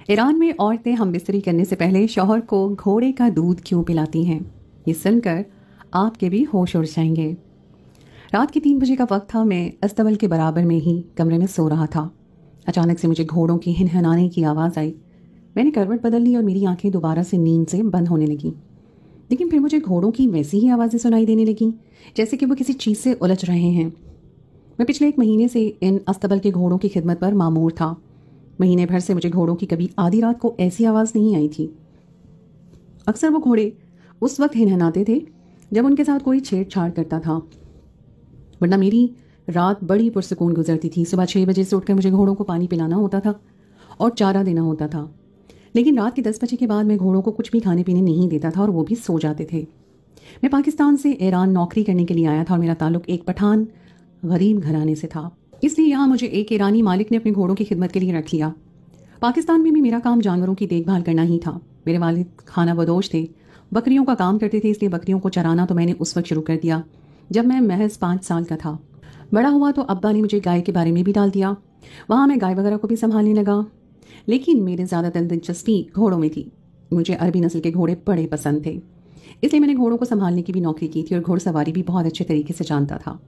Iran में औरतें हम बिस्तरी करने से पहले शौहर को घोड़े का दूध क्यों पिलाती हैं, ये सुनकर आपके भी होश उड़ जाएंगे। रात के 3 बजे का वक्त था। मैं अस्तबल के बराबर में ही कमरे में सो रहा था। अचानक से मुझे घोड़ों की हिनहिनाने की आवाज़ आई। मैंने करवट बदल ली और मेरी आंखें दोबारा से नींद से बंद होने लगीं। लेकिन फिर मुझे घोड़ों की वैसी ही आवाज़ें सुनाई देने लगीं जैसे कि वो किसी चीज़ से उलझ रहे हैं। मैं पिछले 1 महीने से इन अस्तबल के घोड़ों की खिदमत पर मामूर था। महीने भर से मुझे घोड़ों की कभी आधी रात को ऐसी आवाज़ नहीं आई थी। अक्सर वो घोड़े उस वक्त हिनहिनाते थे जब उनके साथ कोई छेड़छाड़ करता था, वरना मेरी रात बड़ी पुरसुकून गुजरती थी। सुबह 6 बजे से उठकर मुझे घोड़ों को पानी पिलाना होता था और चारा देना होता था। लेकिन रात के 10 बजे के बाद मैं घोड़ों को कुछ भी खाने पीने नहीं देता था और वो भी सो जाते थे। मैं पाकिस्तान से ईरान नौकरी करने के लिए आया था और मेरा ताल्लुक एक पठान गरीब घराने से था, इसलिए यहाँ मुझे एक ईरानी मालिक ने अपने घोड़ों की खिदमत के लिए रख लिया। पाकिस्तान में भी मेरा काम जानवरों की देखभाल करना ही था। मेरे वालिद खाना बदोश थे, बकरियों का काम करते थे, इसलिए बकरियों को चराना तो मैंने उस वक्त शुरू कर दिया जब मैं महज 5 साल का था। बड़ा हुआ तो अब्बा ने मुझे गाय के बारे में भी डाल दिया। वहाँ मैं गाय वगैरह को भी संभालने लगा, लेकिन मेरे ज़्यादातर दिलचस्पी घोड़ों में थी। मुझे अरबी नस्ल के घोड़े बड़े पसंद थे, इसलिए मैंने घोड़ों को संभालने की भी नौकरी की थी और घोड़सवारी भी बहुत अच्छे तरीके से जानता था।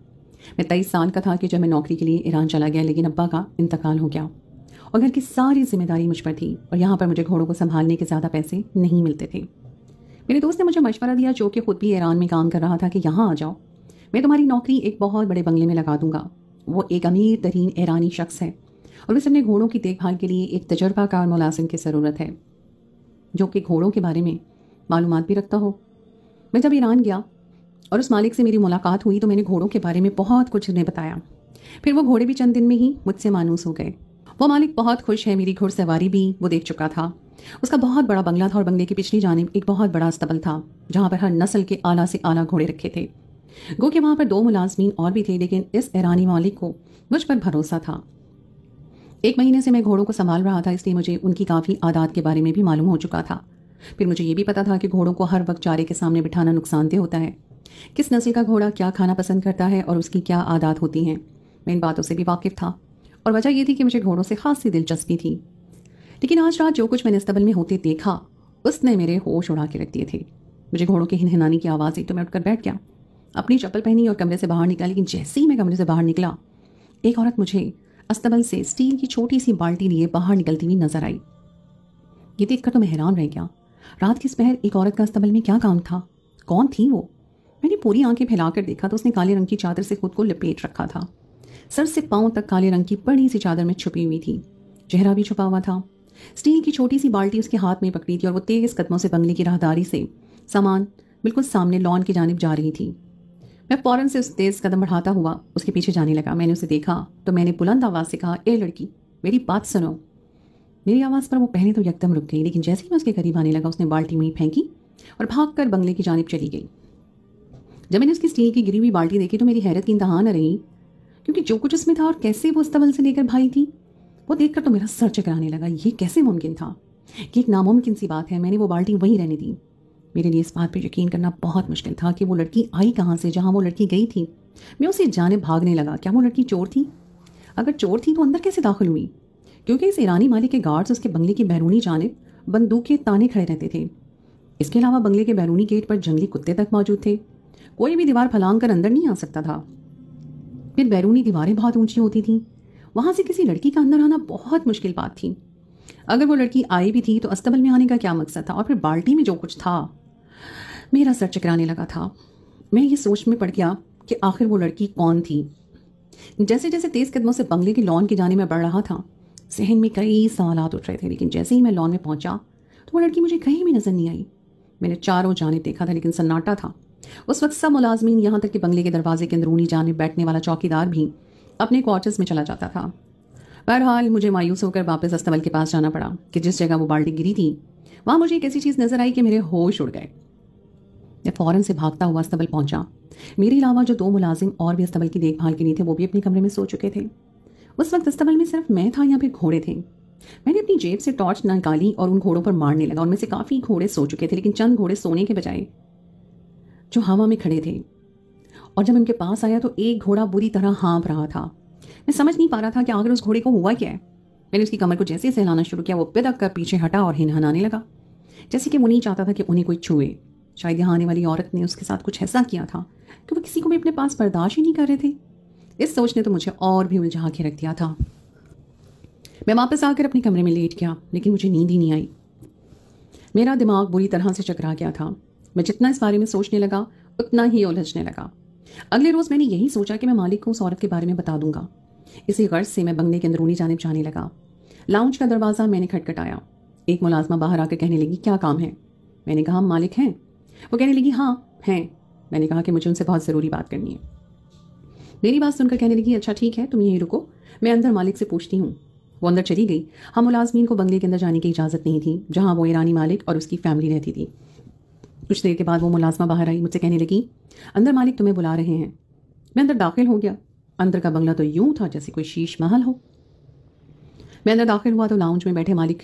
मैं 23 साल का था कि जब मैं नौकरी के लिए ईरान चला गया, लेकिन अब्बा का इंतकाल हो गया और घर की सारी जिम्मेदारी मुझ पर थी और यहाँ पर मुझे घोड़ों को संभालने के ज़्यादा पैसे नहीं मिलते थे। मेरे दोस्त ने मुझे मशवरा दिया, जो कि खुद भी ईरान में काम कर रहा था, कि यहाँ आ जाओ, मैं तुम्हारी नौकरी एक बहुत बड़े बंगले में लगा दूंगा। वो एक अमीर तरीन ईरानी शख्स है और उसे अपने घोड़ों की देखभाल के लिए एक तजर्बाकार मुलाजिम की ज़रूरत है जो कि घोड़ों के बारे में मालूमात भी रखता हो। मैं जब ईरान गया और उस मालिक से मेरी मुलाकात हुई तो मैंने घोड़ों के बारे में बहुत कुछ उन्हें बताया। फिर वो घोड़े भी चंद दिन में ही मुझसे मानूस हो गए। वो मालिक बहुत खुश है, मेरी घुड़सवारी भी वो देख चुका था। उसका बहुत बड़ा बंगला था और बंगले की पिछली जानिब एक बहुत बड़ा अस्तबल था जहाँ पर हर नस्ल के आला से आला घोड़े रखे थे। गो कि वहाँ पर 2 मुलाजमीन और भी थे, लेकिन इस ईरानी मालिक को मुझ पर भरोसा था। 1 महीने से मैं घोड़ों को संभाल रहा था, इसलिए मुझे उनकी काफ़ी आदात के बारे में भी मालूम हो चुका था। फिर मुझे ये भी पता था कि घोड़ों को हर वक्त चारे के सामने बिठाना नुकसानदेह होता है, किस नस्ल का घोड़ा क्या खाना पसंद करता है और उसकी क्या आदत होती हैं। मैं इन बातों से भी वाकिफ़ था और वजह यह थी कि मुझे घोड़ों से खासी दिलचस्पी थी। लेकिन आज रात जो कुछ मैंने अस्तबल में होते देखा उसने मेरे होश उड़ा के रख दिए थे। मुझे घोड़ों की हिनहिनाने की आवाज़ आई तो मैं उठकर बैठ गया, अपनी चप्पल पहनी और कमरे से बाहर निकला। लेकिन जैसे ही मैं कमरे से बाहर निकला, एक औरत मुझे अस्तबल से स्टील की छोटी सी बाल्टी लिए बाहर निकलती हुई नजर आई। ये देखकर तो मैं हैरान रह गया। रात की पहर एक औरत का अस्तबल में क्या काम था? कौन थी वो? मैंने पूरी आंखें फैलाकर देखा तो उसने काले रंग की चादर से खुद को लपेट रखा था। सर से पांव तक काले रंग की बड़ी सी चादर में छुपी हुई थी, चेहरा भी छुपा हुआ था। स्टील की छोटी सी बाल्टी उसके हाथ में पकड़ी थी और वो तेज कदमों से बंगले की राहदारी से सामान बिल्कुल सामने लॉन की जानिब जा रही थी। मैं फौरन से उस तेज कदम बढ़ाता हुआ उसके पीछे जाने लगा। मैंने उसे देखा तो मैंने बुलंद आवाज़ से कहा, ए लड़की, मेरी बात सुनो। मेरी आवाज़ पर वो पहले तो यकदम रुक गई, लेकिन जैसे ही मैं उसके करीब आने लगा उसने बाल्टी वहीं फेंकी और भागकर बंगले की जानिब चली गई। जब मैंने उसकी स्टील की गिरी हुई बाल्टी देखी तो मेरी हैरत की इंतहा न रही, क्योंकि जो कुछ उसमें था और कैसे वो अस्तबल से लेकर भाई थी, वो देखकर तो मेरा सर चकराने लगा। ये कैसे मुमकिन था? कि एक नामुमकिन सी बात है। मैंने वो बाल्टी वहीं रहने दी। मेरे लिए इस बात पर यकीन करना बहुत मुश्किल था कि वो लड़की आई कहाँ से, जहाँ वो लड़की गई थी। मैं उसे जाने भागने लगा। क्या वो लड़की चोर थी? अगर चोर थी तो अंदर कैसे दाखिल हुई? क्योंकि इस ईरानी मालिक के गार्ड्स उसके बंगले की बैरूनी जानिब बंदूक के ताने खड़े रहते थे। इसके अलावा बंगले के बैरूनी गेट पर जंगली कुत्ते तक मौजूद थे। कोई भी दीवार फलांग कर अंदर नहीं आ सकता था। फिर बैरूनी दीवारें बहुत ऊंची होती थीं। वहाँ से किसी लड़की का अंदर आना बहुत मुश्किल बात थी। अगर वो लड़की आई भी थी तो अस्तबल में आने का क्या मकसद था? और फिर बाल्टी में जो कुछ था, मेरा सर चकराने लगा था। मैं ये सोच में पड़ गया कि आखिर वो लड़की कौन थी। जैसे जैसे तेज़ कदमों से बंगले की लॉन की जाने में बढ़ रहा था, जहन में कई सवालात उठ रहे थे। लेकिन जैसे ही मैं लॉन में पहुंचा तो वो लड़की मुझे कहीं भी नजर नहीं आई। मैंने चारों जानिब देखा था, लेकिन सन्नाटा था। उस वक्त सब मुलाजमीन, यहाँ तक कि बंगले के दरवाजे के अंदरूनी जानिब बैठने वाला चौकीदार भी अपने क्वार्टर्स में चला जाता था। बहरहाल मुझे मायूस होकर वापस अस्तबल के पास जाना पड़ा कि जिस जगह वो बाल्टी गिरी थी वहाँ मुझे एक ऐसी चीज़ नजर आई कि मेरे होश उड़ गए। मैं फौरन से भागता हुआ अस्तबल पहुंचा। मेरे अलावा जो 2 मुलाजिम और भी अस्तबल की देखभाल के लिए थे, वो भी अपने कमरे में सो चुके थे। उस वक्त अस्तबल में सिर्फ मैं था या फिर घोड़े थे। मैंने अपनी जेब से टॉर्च निकाली और उन घोड़ों पर मारने लगा। उनमें से काफ़ी घोड़े सो चुके थे, लेकिन चंद घोड़े सोने के बजाय जो हवा में खड़े थे। और जब उनके पास आया तो एक घोड़ा बुरी तरह हाँफ रहा था। मैं समझ नहीं पा रहा था कि आखिर उस घोड़े को हुआ क्या है। मैंने उसकी कमर को जैसे ही सहलाना शुरू किया वो बिदक कर पीछे हटा और हिनहनाने लगा, जैसे कि वो नहीं चाहता था कि उन्हें कोई छुए। शायद यहाँ आने वाली औरत ने उसके साथ कुछ ऐसा किया था कि वो किसी को भी अपने पास बर्दाश्त ही नहीं कर रहे थे। इस सोच ने तो मुझे और भी उलझा के रख दिया था। मैं वापस आकर अपने कमरे में लेट गया, लेकिन मुझे नींद ही नहीं आई। मेरा दिमाग बुरी तरह से चकरा गया था। मैं जितना इस बारे में सोचने लगा उतना ही उलझने लगा। अगले रोज़ मैंने यही सोचा कि मैं मालिक को उस औरत के बारे में बता दूंगा। इसी गर्ज से मैं बंगले के अंदरूनी जानिब जाने लगा। लाउंज का दरवाज़ा मैंने खटखटाया। एक मुलाजमा बाहर आकर कहने लगी, क्या काम है? मैंने कहा, मालिक हैं? वो कहने लगी, हाँ हैं। मैंने कहा कि मुझे उनसे बहुत ज़रूरी बात करनी है। मेरी बात सुनकर कहने लगी, अच्छा ठीक है, तुम यहीं रुको, मैं अंदर मालिक से पूछती हूँ। वो अंदर चली गई। हम मुलाजमीन को बंगले के अंदर जाने की इजाज़त नहीं थी जहाँ वो ईरानी मालिक और उसकी फैमिली रहती थी। कुछ देर के बाद वो मुलाजमा बाहर आई, मुझसे कहने लगी, अंदर मालिक तुम्हें बुला रहे हैं। मैं अंदर दाखिल हो गया। अंदर का बंगला तो यूं था जैसे कोई शीश महल हो। मैं अंदर दाखिल हुआ तो लाउंज में बैठे मालिक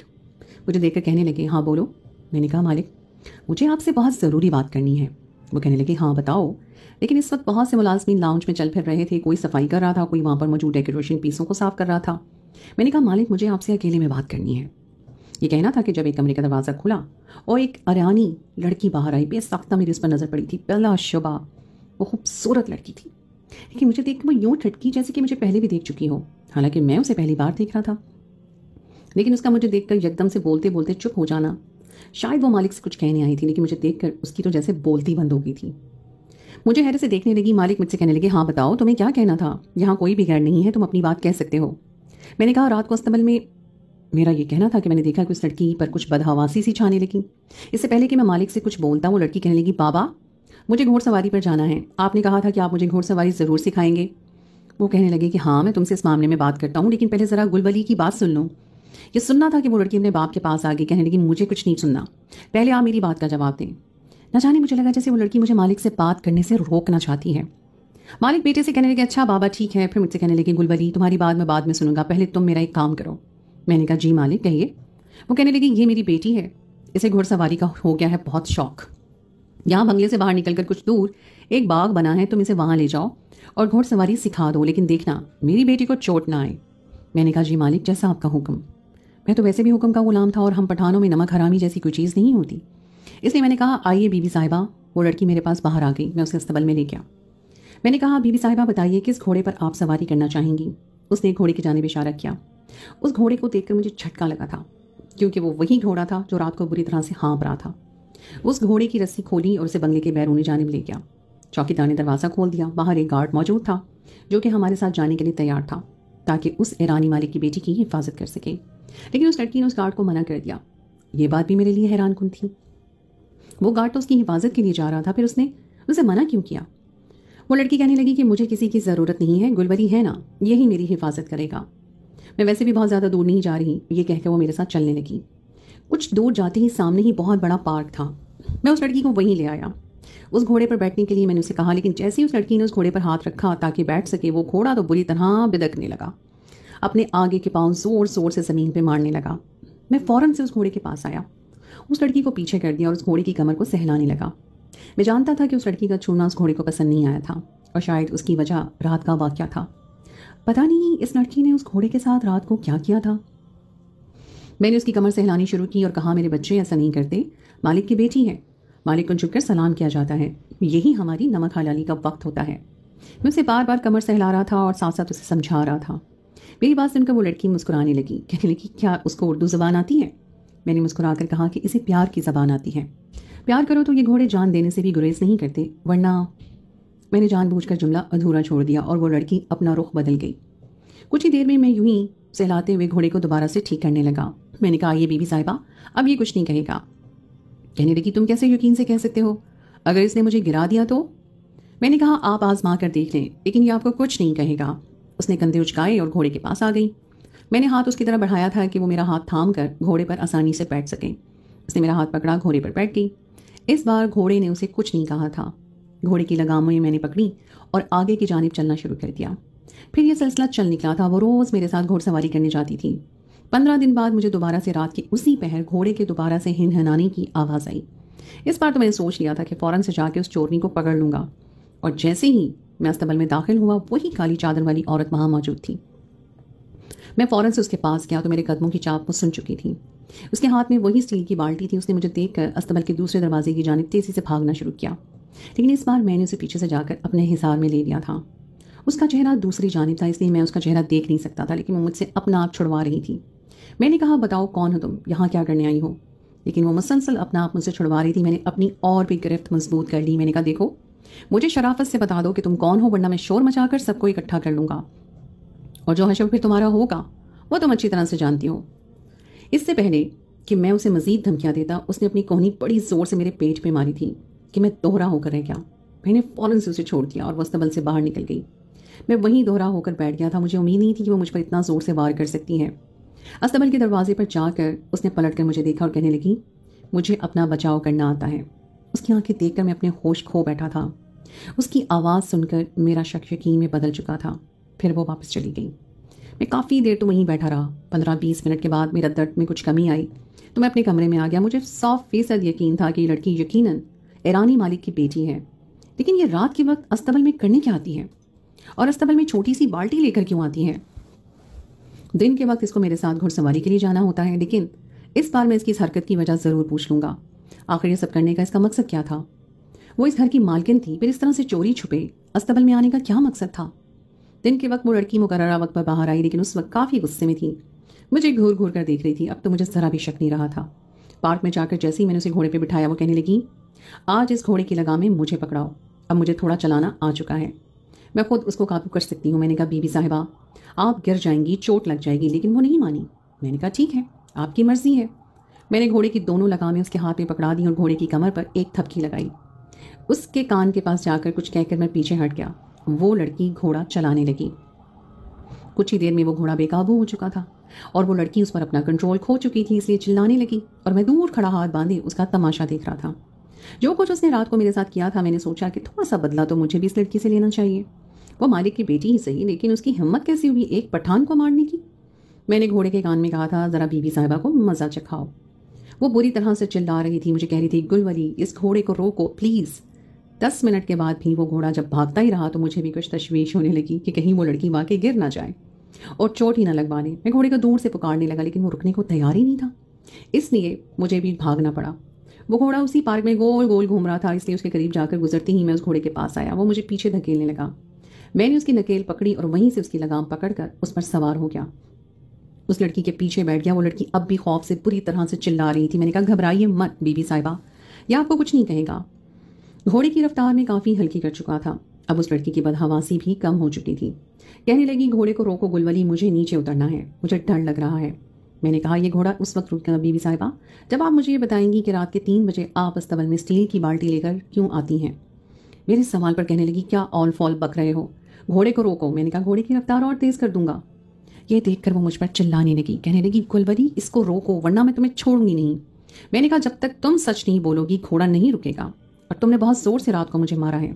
मुझे देखकर कहने लगे, हाँ बोलो। मैंने कहा, मालिक मुझे आपसे बहुत ज़रूरी बात करनी है। वो कहने लगे, हाँ बताओ। लेकिन इस वक्त बहुत से मुलाजमीन लाउंज में चल फिर रहे थे। कोई सफाई कर रहा था, कोई वहाँ पर मौजूद डेकोरेशन पीसों को साफ कर रहा था। मैंने कहा, मालिक मुझे आपसे अकेले में बात करनी है। ये कहना था कि जब एक कमरे का दरवाज़ा खुला और एक अरियानी लड़की बाहर आई। बेसाख्ता मेरी उस पर नज़र पड़ी थी। पहला शुबा, वो खूबसूरत लड़की थी, लेकिन मुझे देख के वो यूँ ठटकी जैसे कि मुझे पहले भी देख चुकी हो। हालांकि मैं उसे पहली बार देख रहा था, लेकिन उसका मुझे देखकर एकदम से बोलते बोलते चुप हो जाना, शायद वो मालिक से कुछ कहने आई थी, लेकिन मुझे देखकर उसकी तो जैसे बोलती बंद हो गई थी। मुझे हैरत से देखने लगी। मालिक मुझसे कहने लगे, हाँ बताओ तुम्हें क्या कहना था? यहाँ कोई भी गैर नहीं है, तुम अपनी बात कह सकते हो। मैंने कहा, रात को अस्तबल में मेरा ये कहना था कि मैंने देखा कि उस लड़की पर कुछ बदहवासी सी छाने लगी। इससे पहले कि मैं मालिक से कुछ बोलता, वो लड़की कहने लगी, बाबा मुझे घोड़सवारी पर जाना है, आपने कहा था कि आप मुझे घोड़सवारी ज़रूर सिखाएंगे। वो कहने लगे कि हाँ मैं तुमसे इस मामले में बात करता हूँ, लेकिन पहले ज़रा गुलवली की बात सुन लो। ये सुनना था कि वो लड़की अपने बाप के पास आ गई। कहने लगी, मुझे कुछ नहीं सुनना, पहले आप मेरी बात का जवाब दें। न जाने मुझे लगा जैसे वो लड़की मुझे मालिक से बात करने से रोकना चाहती है। मालिक बेटे से कहने लगे, अच्छा बाबा ठीक है। फिर मुझसे कहने लगे, गुलवली तुम्हारी बात मैं बाद में सुनूंगा, पहले तुम मेरा एक काम करो। मैंने कहा, जी मालिक कहिए। वो कहने लगी, ये मेरी बेटी है, इसे घुड़सवारी का हो गया है बहुत शौक। यहाँ बंगले से बाहर निकलकर कुछ दूर एक बाग बना है, तुम इसे वहाँ ले जाओ और घुड़सवारी सिखा दो, लेकिन देखना मेरी बेटी को चोट ना आए। मैंने कहा, जी मालिक जैसा आपका हुक्म। मैं तो वैसे भी हुक्म का गुलाम था और हम पठानों में नमक हरामी जैसी कोई चीज़ नहीं होती, इसलिए मैंने कहा, आइए बीबी साहिबा। वो लड़की मेरे पास बाहर आ गई। मैं उसे अस्तबल में ले गया। मैंने कहा, बीबी साहिबा बताइए किस घोड़े पर आप सवारी करना चाहेंगी? उसने एक घोड़े की जानिब इशारा किया। उस घोड़े को देखकर मुझे झटका लगा था, क्योंकि वो वही घोड़ा था जो रात को बुरी तरह से हाँप रहा था। उस घोड़े की रस्सी खोली और उसे बंगले के बैरूनी जानिब ले गया। चौकीदार ने दरवाज़ा खोल दिया। बाहर एक गार्ड मौजूद था जो कि हमारे साथ जाने के लिए तैयार था, ताकि उस ईरानी मालिक की बेटी की हिफाजत कर सके। लेकिन उस लड़की ने उस गार्ड को मना कर दिया। ये बात भी मेरे लिए हैरान कुन थी। वो गार्ड तो उसकी हिफाजत के लिए जा रहा था, फिर उसने उसे मना क्यों किया? वो लड़की कहने लगी कि मुझे किसी की ज़रूरत नहीं है, गुलवरी है ना, यही मेरी हिफाजत करेगा। मैं वैसे भी बहुत ज़्यादा दूर नहीं जा रही। ये कहकर वो मेरे साथ चलने लगी। कुछ दूर जाते ही सामने ही बहुत बड़ा पार्क था। मैं उस लड़की को वहीं ले आया। उस घोड़े पर बैठने के लिए मैंने उसे कहा, लेकिन जैसे ही उस लड़की ने उस घोड़े पर हाथ रखा ताकि बैठ सके, वो घोड़ा तो बुरी तरह बिदकने लगा। अपने आगे के पाँव ज़ोर ज़ोर से ज़मीन पर मारने लगा। मैं फ़ौरन से उस घोड़े के पास आया, उस लड़की को पीछे कर दिया और उस घोड़े की कमर को सहलाने लगा। मैं जानता था कि उस लड़की का छूना उस घोड़े को पसंद नहीं आया था, और शायद उसकी वजह रात का वाक़या था। पता नहीं इस लड़की ने उस घोड़े के साथ रात को क्या किया था। मैंने उसकी कमर सहलानी शुरू की और कहा, मेरे बच्चे ऐसा नहीं करते, मालिक की बेटी है, मालिक को झुककर सलाम किया जाता है, यही हमारी नमक हलाली का वक्त होता है। मैं उसे बार बार कमर सहला रहा था और साथ साथ उसे समझा रहा था। मेरी बात सुनकर वो लड़की मुस्कुराने लगी। कहने लगी, क्या उसको उर्दू ज़बान आती है? मैंने मुस्कुरा कर कहा कि इसे प्यार की ज़बान आती है। प्यार करो तो ये घोड़े जान देने से भी गुरेज नहीं करते, वरना। मैंने जानबूझकर जुमला अधूरा छोड़ दिया और वो लड़की अपना रुख बदल गई। कुछ ही देर में मैं यूं ही सहलाते हुए घोड़े को दोबारा से ठीक करने लगा। मैंने कहा, ये बीबी साहिबा अब ये कुछ नहीं कहेगा। कहने लगी, तुम कैसे यकीन से कह सकते हो? अगर इसने मुझे गिरा दिया तो? मैंने कहा, आप आजमा कर देख लें, लेकिन ये आपको कुछ नहीं कहेगा। उसने कंधे उचकाए और घोड़े के पास आ गई। मैंने हाथ उसकी तरफ बढ़ाया था कि वो मेरा हाथ थाम कर घोड़े पर आसानी से बैठ सके। उसने मेरा हाथ पकड़ा, घोड़े पर बैठ गई। इस बार घोड़े ने उसे कुछ नहीं कहा था। घोड़े की लगामें मैंने पकड़ी और आगे की जानिब चलना शुरू कर दिया। फिर यह सिलसिला चल निकला था। वो रोज़ मेरे साथ घोड़सवारी करने जाती थी। 15 दिन बाद मुझे दोबारा से रात की उसी पहर घोड़े के दोबारा से हिनहनाने की आवाज़ आई। इस बार तो मैंने सोच लिया था कि फ़ौरन से जाके उस चोरनी को पकड़ लूँगा, और जैसे ही मैं अस्तबल में दाखिल हुआ, वही काली चादर वाली औरत वहाँ मौजूद थी। मैं फ़ौरन से उसके पास गया तो मेरे कदमों की चाप वो सुन चुकी थी। उसके हाथ में वही स्टील की बाल्टी थी। उसने मुझे देखकर अस्तबल के दूसरे दरवाजे की जानिब तेज़ी से भागना शुरू किया, लेकिन इस बार मैंने उसे पीछे से जाकर अपने हिसार में ले लिया था। उसका चेहरा दूसरी जानिब था, इसलिए मैं उसका चेहरा देख नहीं सकता था, लेकिन वो मुझसे अपना आप छुड़वा रही थी। मैंने कहा, बताओ कौन हो तुम, यहाँ क्या करने आई हो? लेकिन वो मुसलसल अपना आप मुझसे छुड़वा रही थी। मैंने अपनी और भी गिरफ्त मजबूत कर ली। मैंने कहा, देखो, मुझे शराफत से बता दो कि तुम कौन हो, वरना मैं शोर मचाकर सबको इकट्ठा कर लूँगा, और जो हशर फिर तुम्हारा होगा वो तुम अच्छी तरह से जानती हो। इससे पहले कि मैं उसे मजीद धमकियाँ देता, उसने अपनी कोहनी बड़ी ज़ोर से मेरे पेट पे मारी थी कि मैं दोहरा होकर रह गया। मैंने फ़ौरन से उसे छोड़ दिया और वो अस्तबल से बाहर निकल गई। मैं वहीं दोहरा होकर बैठ गया था। मुझे उम्मीद नहीं थी कि वो मुझ पर इतना ज़ोर से वार कर सकती है। अस्तबल के दरवाजे पर जाकर उसने पलट कर मुझे देखा और कहने लगी, मुझे अपना बचाव करना आता है। उसकी आंखें देखकर मैं अपने होश खो बैठा था। उसकी आवाज़ सुनकर मेरा शक यकीन में बदल चुका था। फिर वो वापस चली गई। मैं काफ़ी देर तो वहीं बैठा रहा। 15-20 मिनट के बाद मेरा दर्द में कुछ कमी आई तो मैं अपने कमरे में आ गया। मुझे 100% यकीन था कि ये लड़की यकीनन ईरानी मालिक की बेटी है, लेकिन ये रात के वक्त अस्तबल में करने क्या आती है, और अस्तबल में छोटी सी बाल्टी लेकर क्यों आती है? दिन के वक्त इसको मेरे साथ घुड़सवारी के लिए जाना होता है, लेकिन इस बार मैं इसकी इस हरकत की वजह ज़रूर पूछ लूँगा। आखिर ये सब करने का इसका मकसद क्या था? वो इस घर की मालकिन थी, फिर इस तरह से चोरी छुपे अस्तबल में आने का क्या मकसद था? दिन के वक्त वो लड़की मुकर्ररा वक्त पर बाहर आई, लेकिन उस वक्त काफ़ी गुस्से में थी। मुझे घूर घूर कर देख रही थी। अब तो मुझे ज़रा भी शक नहीं रहा था। पार्क में जाकर जैसे ही मैंने उसे घोड़े पे बिठाया, वो कहने लगी, आज इस घोड़े की लगामें मुझे पकड़ाओ, अब मुझे थोड़ा चलाना आ चुका है, मैं खुद उसको काबू कर सकती हूँ। मैंने कहा, बीबी साहिबा, आप गिर जाएंगी, चोट लग जाएगी। लेकिन वो नहीं मानी। मैंने कहा, ठीक है, आपकी मर्जी है। मैंने घोड़े की दोनों लगामें उसके हाथ में पकड़ा दी और घोड़े की कमर पर एक थपकी लगाई। उसके कान के पास जाकर कुछ कहकर मैं पीछे हट गया। वो लड़की घोड़ा चलाने लगी। कुछ ही देर में वो घोड़ा बेकाबू हो चुका था और वो लड़की उस पर अपना कंट्रोल खो चुकी थी, इसलिए चिल्लाने लगी और मैं दूर खड़ा हाथ बांधे उसका तमाशा देख रहा था। जो कुछ उसने रात को मेरे साथ किया था, मैंने सोचा कि थोड़ा सा बदला तो मुझे भी इस लड़की से लेना चाहिए। वो मालिक की बेटी ही सही, लेकिन उसकी हिम्मत कैसी हुई एक पठान को मारने की? मैंने घोड़े के कान में कहा था, ज़रा बीबी साहिबा को मज़ा चखाओ। वो बुरी तरह से चिल्ला रही थी। मुझे कह रही थी, गुलवली, इस घोड़े को रोको प्लीज़। 10 मिनट के बाद भी वो घोड़ा जब भागता ही रहा तो मुझे भी कुछ तशवीश होने लगी कि कहीं वो लड़की वाकई गिर ना जाए और चोट ही ना लगवा ले। मैं घोड़े को दूर से पुकारने लगा, लेकिन वो रुकने को तैयार ही नहीं था, इसलिए मुझे भी भागना पड़ा। वो घोड़ा उसी पार्क में गोल गोल घूम रहा था, इसलिए उसके करीब जाकर गुजरते ही मैं उस घोड़े के पास आया। वो मुझे पीछे धकेलने लगा। मैंने उसकी नकेल पकड़ी और वहीं से उसकी लगाम पकड़कर उस पर सवार हो गया। उस लड़की के पीछे बैठ गया। वो लड़की अब भी खौफ से बुरी तरह से चिल्ला रही थी। मैंने कहा, घबराइए मत बीबी साहिबा, यह आपको कुछ नहीं कहेगा। घोड़े की रफ्तार में काफ़ी हल्की कर चुका था। अब उस लड़की की बदहवासी भी कम हो चुकी थी। कहने लगी, घोड़े को रोको गुलवली, मुझे नीचे उतरना है, मुझे डर लग रहा है। मैंने कहा, यह घोड़ा उस वक्त रुकेगा बीबी साहिबा जब आप मुझे ये बताएंगी कि रात के 3 बजे आप अस्तबल में स्टील की बाल्टी लेकर क्यों आती हैं। मेरे सवाल पर कहने लगी, क्या ऑल फॉल बक रहे हो, घोड़े को रोको। मैंने कहा, घोड़े की रफ्तार और तेज़ कर दूंगा। ये देखकर वो मुझ पर चिल्लाने लगी। कहने लगी, गुलवली, इसको रोको वरना मैं तुम्हें छोड़ूंगी नहीं। मैंने कहा, जब तक तुम सच नहीं बोलोगी घोड़ा नहीं रुकेगा, और तुमने बहुत ज़ोर से रात को मुझे मारा है।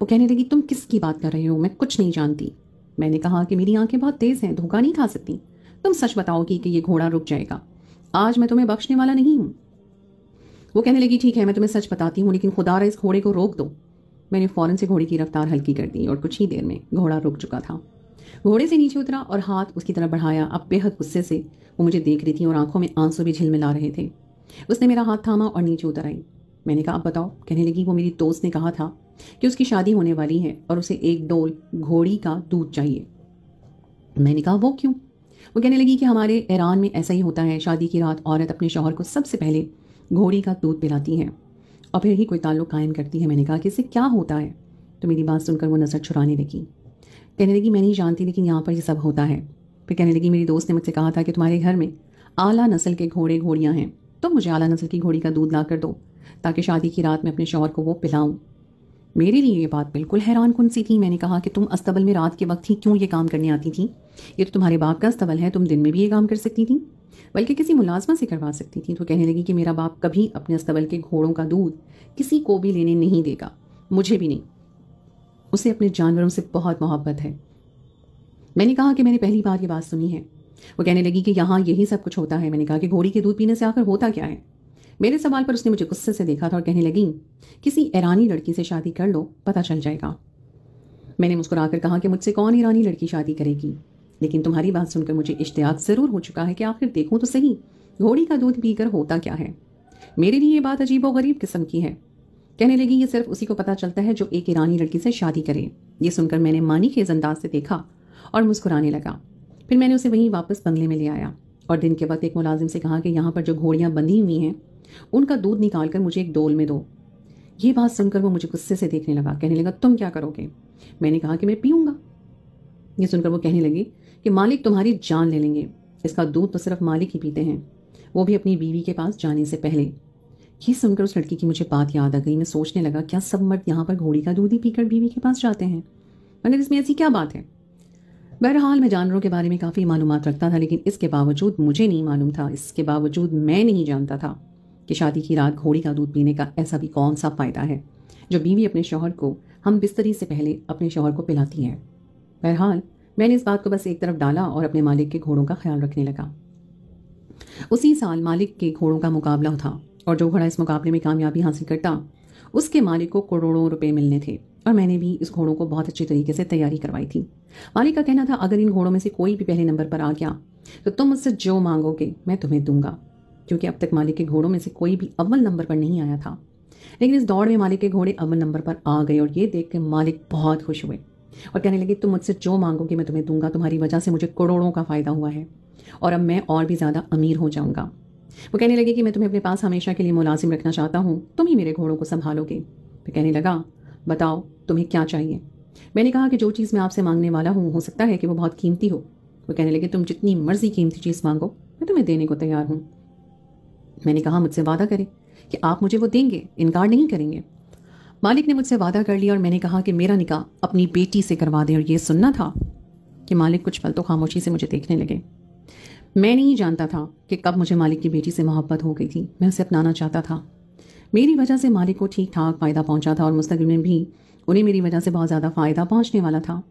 वो कहने लगी, तुम किसकी बात कर रहे हो, मैं कुछ नहीं जानती। मैंने कहा कि मेरी आंखें बहुत तेज़ हैं, धोखा नहीं खा सकती। तुम सच बताओगी कि ये घोड़ा रुक जाएगा, आज मैं तुम्हें बख्शने वाला नहीं हूँ। वो कहने लगी, ठीक है, मैं तुम्हें सच बताती हूँ, लेकिन खुदा इस घोड़े को रोक दो। मैंने फ़ौरन से घोड़े की रफ्तार हल्की कर दी और कुछ ही देर में घोड़ा रुक चुका था। घोड़े से नीचे उतरा और हाथ उसकी तरफ बढ़ाया। अब बेहद गुस्से से वो मुझे देख रही थी और आंखों में आंसू भी झिलमिला रहे थे। उसने मेरा हाथ थामा और नीचे उतर आई। मैंने कहा, अब बताओ। कहने लगी, वो मेरी दोस्त ने कहा था कि उसकी शादी होने वाली है और उसे एक डोल घोड़ी का दूध चाहिए। मैंने कहा, वो क्यों? वो कहने लगी कि हमारे ईरान में ऐसा ही होता है, शादी की रात औरत अपने शौहर को सबसे पहले घोड़ी का दूध पिलाती है और फिर ही कोई ताल्लुक़ कायम करती है। मैंने कहा कि इससे क्या होता है? तो मेरी बात सुनकर वो नज़र छुड़ाने लगी। कहने लगी, मैं नहीं जानती, लेकिन यहाँ पर ये सब होता है। फिर कहने लगी, मेरी दोस्त ने मुझसे कहा था कि तुम्हारे घर में आला नस्ल के घोड़े घोड़ियाँ हैं, तो मुझे आला नस्ल की घोड़ी का दूध ला कर दो ताकि शादी की रात में अपने शौहर को वो पिलाऊं। मेरे लिए ये बात बिल्कुल हैरान कुन सी थी। मैंने कहा कि तुम अस्तबल में रात के वक्त ही क्यों ये काम करने आती थी? ये तो तुम्हारे बाप का अस्तबल है, तुम दिन में भी ये काम कर सकती थी, बल्कि किसी मुलाजमा से करवा सकती थी। तो कहने लगी कि मेरा बाप कभी अपने अस्तबल के घोड़ों का दूध किसी को भी लेने नहीं देगा, मुझे भी नहीं। उसे अपने जानवरों से बहुत मोहब्बत है। मैंने कहा कि मैंने पहली बार ये बात सुनी है। वो कहने लगी कि यहाँ यही सब कुछ होता है। मैंने कहा कि घोड़ी के दूध पीने से आकर होता क्या है? मेरे सवाल पर उसने मुझे गुस्से से देखा था और कहने लगी, किसी ईरानी लड़की से शादी कर लो, पता चल जाएगा। मैंने मुस्कुराकर कहा कि मुझसे कौन ईरानी लड़की शादी करेगी? लेकिन तुम्हारी बात सुनकर मुझे इश्तियाक ज़रूर हो चुका है कि आखिर देखूं तो सही घोड़ी का दूध पीकर होता क्या है। मेरे लिए ये बात अजीब व गरीब किस्म की है। कहने लगी, ये सिर्फ उसी को पता चलता है जो एक ईरानी लड़की से शादी करे। ये सुनकर मैंने मानी के अंदाज से देखा और मुस्कुराने लगा। फिर मैंने उसे वहीं वापस बंगले में ले आया और दिन के वक्त एक मुलाजिम से कहा कि यहाँ पर जो घोड़ियाँ बंधी हुई हैं उनका दूध निकाल कर मुझे एक डोल में दो। ये बात सुनकर वो मुझे गुस्से से देखने लगा। कहने लगा, तुम क्या करोगे? मैंने कहा कि मैं पीऊँगा। ये सुनकर वो कहने लगी कि मालिक तुम्हारी जान ले लेंगे, इसका दूध तो सिर्फ मालिक ही पीते हैं, वो भी अपनी बीवी के पास जाने से पहले। ये सुनकर उस लड़की की मुझे बात याद आ गई। मैं सोचने लगा, क्या सब मर्द यहाँ पर घोड़ी का दूध ही पीकर बीवी के पास जाते हैं? मगर इसमें ऐसी क्या बात है? बहरहाल मैं जानवरों के बारे में काफ़ी मालूमात रखता था, लेकिन इसके बावजूद मुझे नहीं मालूम था, इसके बावजूद मैं नहीं जानता था कि शादी की रात घोड़ी का दूध पीने का ऐसा भी कौन सा फ़ायदा है जो बीवी अपने शौहर को हम बिस्तरी से पहले अपने शौहर को पिलाती है। बहरहाल मैंने इस बात को बस एक तरफ डाला और अपने मालिक के घोड़ों का ख्याल रखने लगा। उसी साल मालिक के घोड़ों का मुकाबला था और जो घोड़ा इस मुकाबले में कामयाबी हासिल करता उसके मालिक को करोड़ों रुपए मिलने थे और मैंने भी इस घोड़ों को बहुत अच्छी तरीके से तैयारी करवाई थी। मालिक का कहना था, अगर इन घोड़ों में से कोई भी पहले नंबर पर आ गया तो तुम मुझसे जो मांगोगे मैं तुम्हें दूंगा, क्योंकि अब तक मालिक के घोड़ों में से कोई भी अव्वल नंबर पर नहीं आया था। लेकिन इस दौड़ में मालिक के घोड़े अव्वल नंबर पर आ गए और ये देख कर मालिक बहुत खुश हुए और कहने लगे, तुम मुझसे जो मांगोगे मैं तुम्हें दूंगा, तुम्हारी वजह से मुझे करोड़ों का फ़ायदा हुआ है और अब मैं और भी ज़्यादा अमीर हो जाऊंगा। वो कहने लगे कि मैं तुम्हें अपने पास हमेशा के लिए मुलाजिम रखना चाहता हूँ, तुम ही मेरे घोड़ों को संभालोगे। फिर कहने लगा, बताओ तुम्हें क्या चाहिए? मैंने कहा कि जो चीज़ मैं आपसे मांगने वाला हूँ हो सकता है कि वो बहुत कीमती हो। वो कहने लगे, तुम जितनी मर्जी कीमती चीज़ मांगो मैं तुम्हें देने को तैयार हूँ। मैंने कहा, मुझसे वादा करें कि आप मुझे वो देंगे, इनकार नहीं करेंगे। मालिक ने मुझसे वादा कर लिया और मैंने कहा कि मेरा निकाह अपनी बेटी से करवा दें। और ये सुनना था कि मालिक कुछ पल तो खामोशी से मुझे देखने लगे। मैं नहीं जानता था कि कब मुझे मालिक की बेटी से मोहब्बत हो गई थी। मैं उसे अपनाना चाहता था। मेरी वजह से मालिक को ठीक ठाक फ़ायदा पहुंचा था और मुस्तक़बिल में भी उन्हें मेरी वजह से बहुत ज़्यादा फ़ायदा पहुंचने वाला था,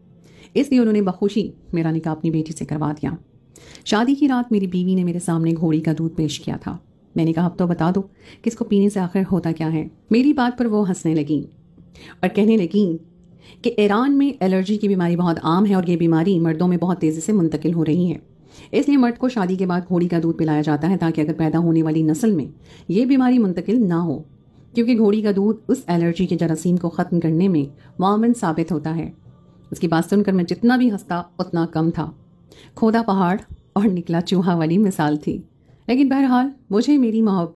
इसलिए उन्होंने बखुशी मेरा निकाह अपनी बेटी से करवा दिया। शादी की रात मेरी बीवी ने मेरे सामने घोड़ी का दूध पेश किया था। मैंने कहा, अब तो बता दो कि इसको पीने से आखिर होता क्या है। मेरी बात पर वो हंसने लगी और कहने लगी कि ईरान में एलर्जी की बीमारी बहुत आम है और ये बीमारी मर्दों में बहुत तेज़ी से मुंतकिल हो रही है, इसलिए मर्द को शादी के बाद घोड़ी का दूध पिलाया जाता है ताकि अगर पैदा होने वाली नस्ल में ये बीमारी मुंतकिल ना हो, क्योंकि घोड़ी का दूध उस एलर्जी के जरासीम को ख़त्म करने में मुआविन साबित होता है। उसकी बात सुनकर मैं जितना भी हंसता उतना कम था। खोदा पहाड़ और निकला चूहा वाली मिसाल थी। लेकिन बहरहाल मुझे मेरी मोहब्बत